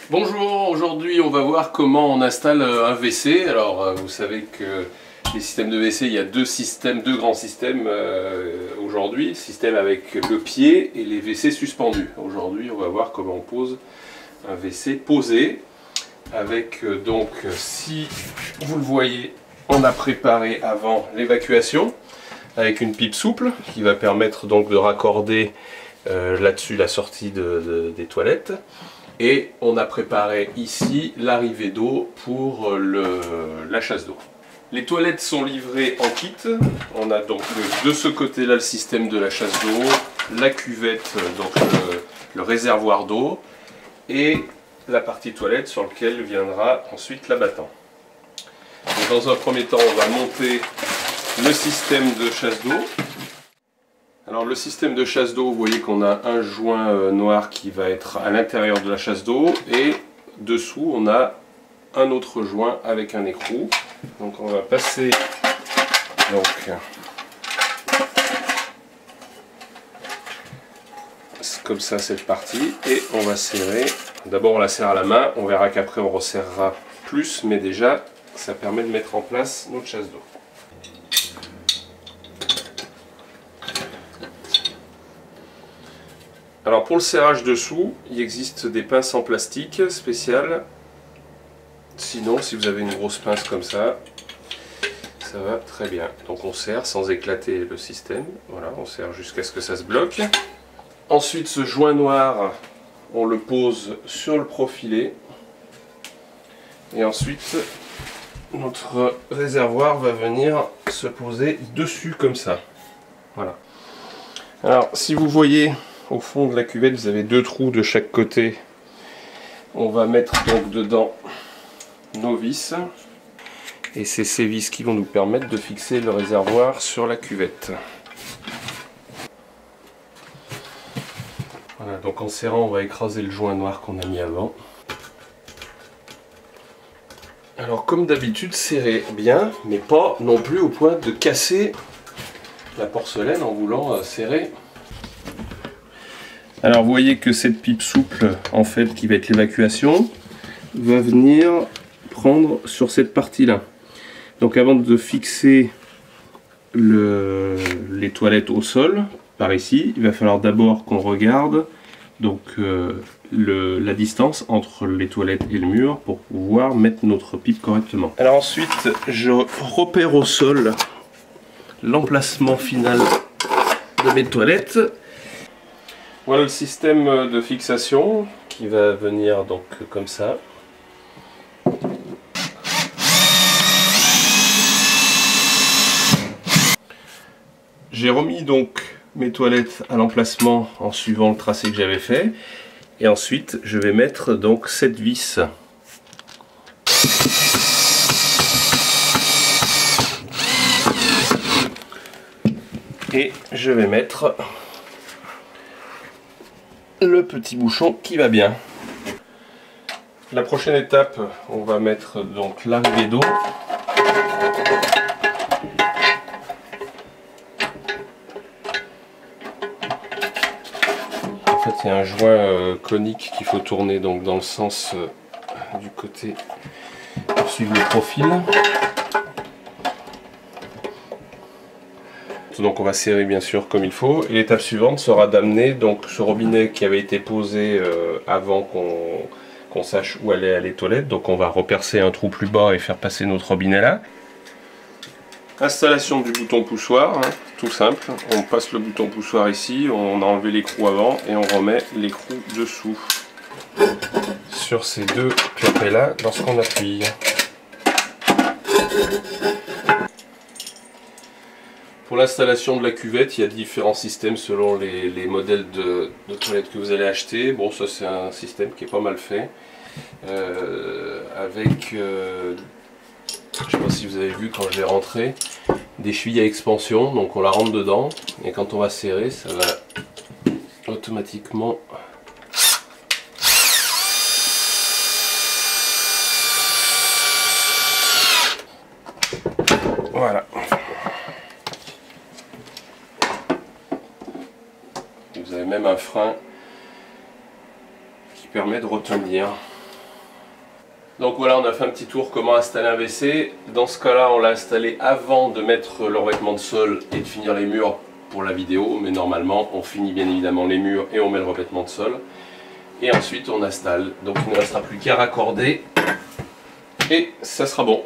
Bonjour, aujourd'hui on va voir comment on installe un WC. Alors vous savez que les systèmes de WC, il y a deux grands systèmes aujourd'hui. Système avec le pied et les WC suspendus. Aujourd'hui on va voir comment on pose un WC posé. Avec donc, si vous le voyez, on a préparé avant l'évacuation avec une pipe souple qui va permettre donc de raccorder là-dessus la sortie des toilettes. Et on a préparé ici l'arrivée d'eau pour la chasse d'eau. Les toilettes sont livrées en kit. On a donc de ce côté-là le système de la chasse d'eau, la cuvette, donc le réservoir d'eau, et la partie toilette sur laquelle viendra ensuite l'abattant. Dans un premier temps, on va monter le système de chasse d'eau. Alors le système de chasse d'eau, vous voyez qu'on a un joint noir qui va être à l'intérieur de la chasse d'eau et dessous on a un autre joint avec un écrou. Donc on va passer comme ça cette partie et on va serrer. D'abord on la serre à la main, on verra qu'après on resserrera plus, mais déjà ça permet de mettre en place notre chasse d'eau. Alors pour le serrage dessous, il existe des pinces en plastique spéciales. Sinon, si vous avez une grosse pince comme ça, ça va très bien. Donc on serre sans éclater le système. Voilà, on serre jusqu'à ce que ça se bloque. Ensuite, ce joint noir, on le pose sur le profilet. Et ensuite, notre réservoir va venir se poser dessus comme ça. Voilà. Alors, si vous voyez... Au fond de la cuvette, vous avez deux trous de chaque côté. On va mettre donc dedans nos vis. Et c'est ces vis qui vont nous permettre de fixer le réservoir sur la cuvette. Voilà, donc en serrant, on va écraser le joint noir qu'on a mis avant. Alors comme d'habitude, serrez bien, mais pas non plus au point de casser la porcelaine en voulant serrer. Alors vous voyez que cette pipe souple, en fait, qui va être l'évacuation, va venir prendre sur cette partie-là. Donc avant de fixer les toilettes au sol, par ici, il va falloir d'abord qu'on regarde donc, la distance entre les toilettes et le mur pour pouvoir mettre notre pipe correctement. Alors ensuite, je repère au sol l'emplacement final de mes toilettes. Voilà le système de fixation qui va venir donc comme ça. J'ai remis donc mes toilettes à l'emplacement en suivant le tracé que j'avais fait. Et ensuite je vais mettre donc cette vis. Et je vais mettre le petit bouchon qui va bien. La prochaine étape, on va mettre donc l'arrivée d'eau. En fait, il y a un joint conique qu'il faut tourner donc dans le sens du côté pour suivre le profil. Donc on va serrer bien sûr comme il faut. Et l'étape suivante sera d'amener donc ce robinet qui avait été posé avant qu'on sache où allaient les toilettes. Donc on va repercer un trou plus bas et faire passer notre robinet là. Installation du bouton poussoir, hein, tout simple. On passe le bouton poussoir ici, on a enlevé l'écrou avant et on remet l'écrou dessous. Sur ces deux clapets là lorsqu'on appuie. Pour l'installation de la cuvette, il y a différents systèmes selon les modèles de toilettes que vous allez acheter. Bon, ça c'est un système qui est pas mal fait. Avec, je ne sais pas si vous avez vu quand je l'ai rentré, des chevilles à expansion. Donc on la rentre dedans et quand on va serrer, ça va automatiquement... Voilà. Vous avez même un frein qui permet de retenir. Donc voilà, on a fait un petit tour comment installer un WC. Dans ce cas-là, on l'a installé avant de mettre le revêtement de sol et de finir les murs pour la vidéo. Mais normalement, on finit bien évidemment les murs et on met le revêtement de sol. Et ensuite, on installe. Donc il ne restera plus qu'à raccorder et ça sera bon.